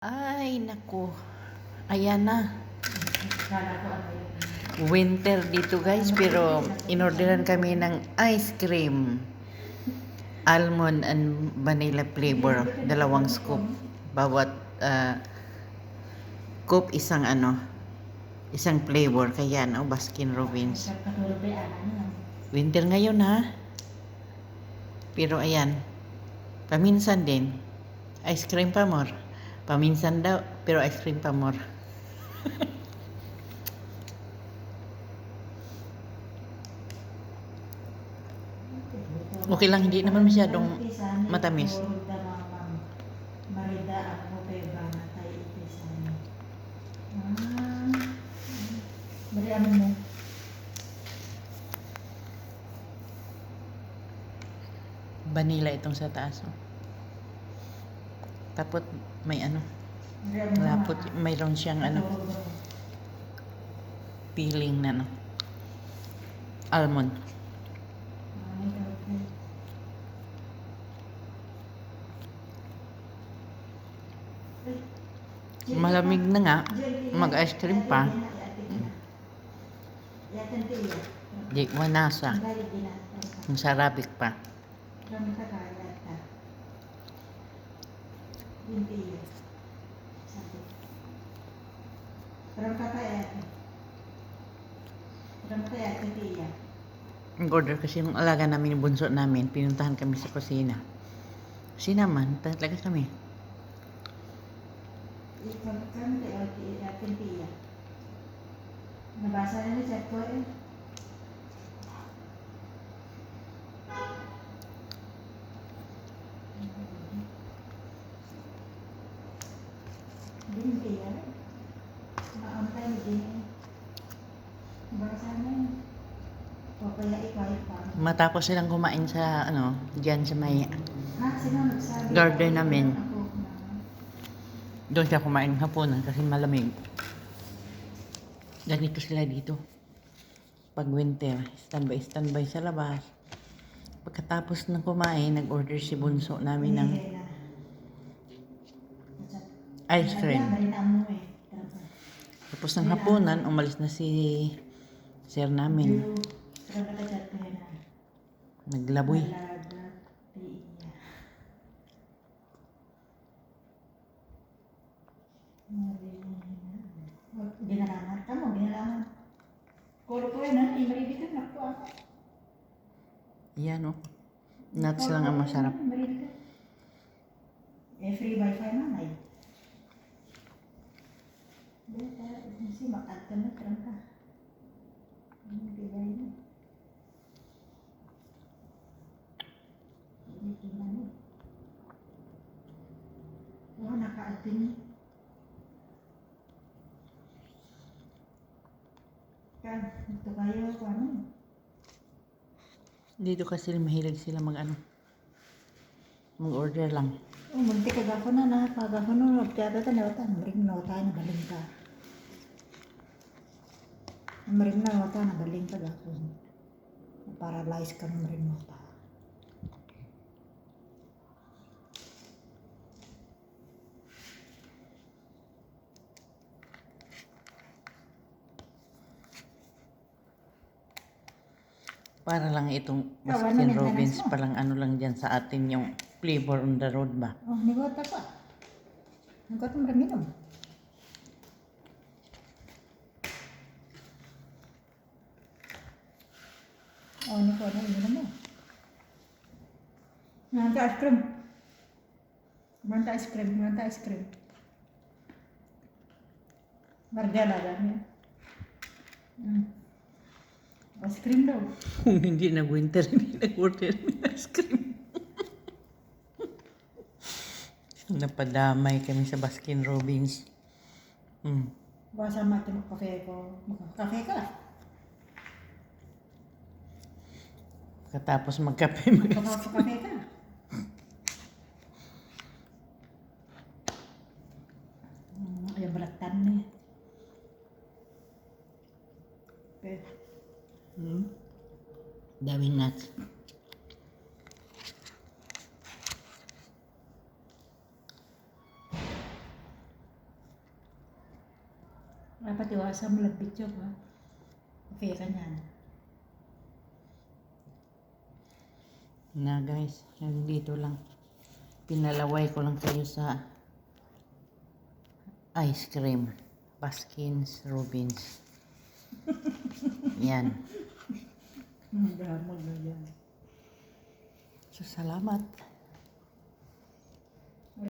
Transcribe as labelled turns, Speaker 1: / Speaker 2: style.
Speaker 1: Ay, naku. Ayan na. Winter dito guys, pero inorderan kami ng ice cream. Almond and vanilla flavor. Dalawang scoop. Bawat scoop isang flavor. Kaya no, Baskin Robbins. Winter ngayon ha. Pero ayan, paminsan din. Ice cream pa more. Paminsan daw, pero ice cream pa more. Okay lang, hindi naman masyadong matamis. Vanilla itong sa taas. Oh. Tapos may lapot, mayroon siyang peeling na almond. Malamig na nga, mag-ice cream pa. Di wanasa. Ang sarabik pa. Ang-order kasi yung alaga namin, yung bunso namin, pinuntahan kami sa kusina. Kasi naman, talaga kami.
Speaker 2: Nabasa na ni chat ko eh. Hindi kaya. Maantay ni din. Nabasa na eh. O kaya ikaw.
Speaker 1: Matapos silang kumain sa diyan sa may
Speaker 2: Sino nagsabi?
Speaker 1: garden namin. Doon siya kumain hapunan kasi malamig. Ganito sila dito. Pag winter, standby sa labas. Pagkatapos ng kumain, nag-order si bunso namin ng ice cream. Tapos ng hapunan, umalis na si sir namin. Naglaboy.
Speaker 2: Ginalaman ka mo, ginalaman. Kuro ko yan, maribitan na po ako.
Speaker 1: Yan o. Nuts lang ang masarap.
Speaker 2: Free wifi man ay. Kasi makanta na ka. Bigay na. Hindi na mo. Nakaatin. Ito kayo,
Speaker 1: Dito kasi mahilig sila mag-order lang.
Speaker 2: Munti ka gako na pagako no, tiyada ta nawata, maring nawata na baling ka. Maring nawata na baling ka gako. Paralyze ka ng maring nawata.
Speaker 1: Para lang itong Baskin Robbins, palang lang dyan sa atin yung flavor on the road ba?
Speaker 2: Oh, nigota pa. Nigota mo rin minom. Oh, nigota minom mo. Manta ice cream. Manta ice cream, manta ice cream. Margala dami. Ice cream daw.
Speaker 1: Kung hindi nag-winter, hindi nag-order ng ice cream. Napadamay kami sa Baskin Robbins.
Speaker 2: Baka sama ito kafe ko. Kafe ka?
Speaker 1: Katapos magkape,
Speaker 2: Kafe ka? Ayaw balatan niya.
Speaker 1: Daming nuts.
Speaker 2: Dapat iwasan mo lang picture ha. Okay ka niyan.
Speaker 1: Na guys, dito lang. Pinalaway ko lang kayo sa ice cream. Baskins Robbins. Yan.
Speaker 2: Magdamag na yan.
Speaker 1: So, salamat.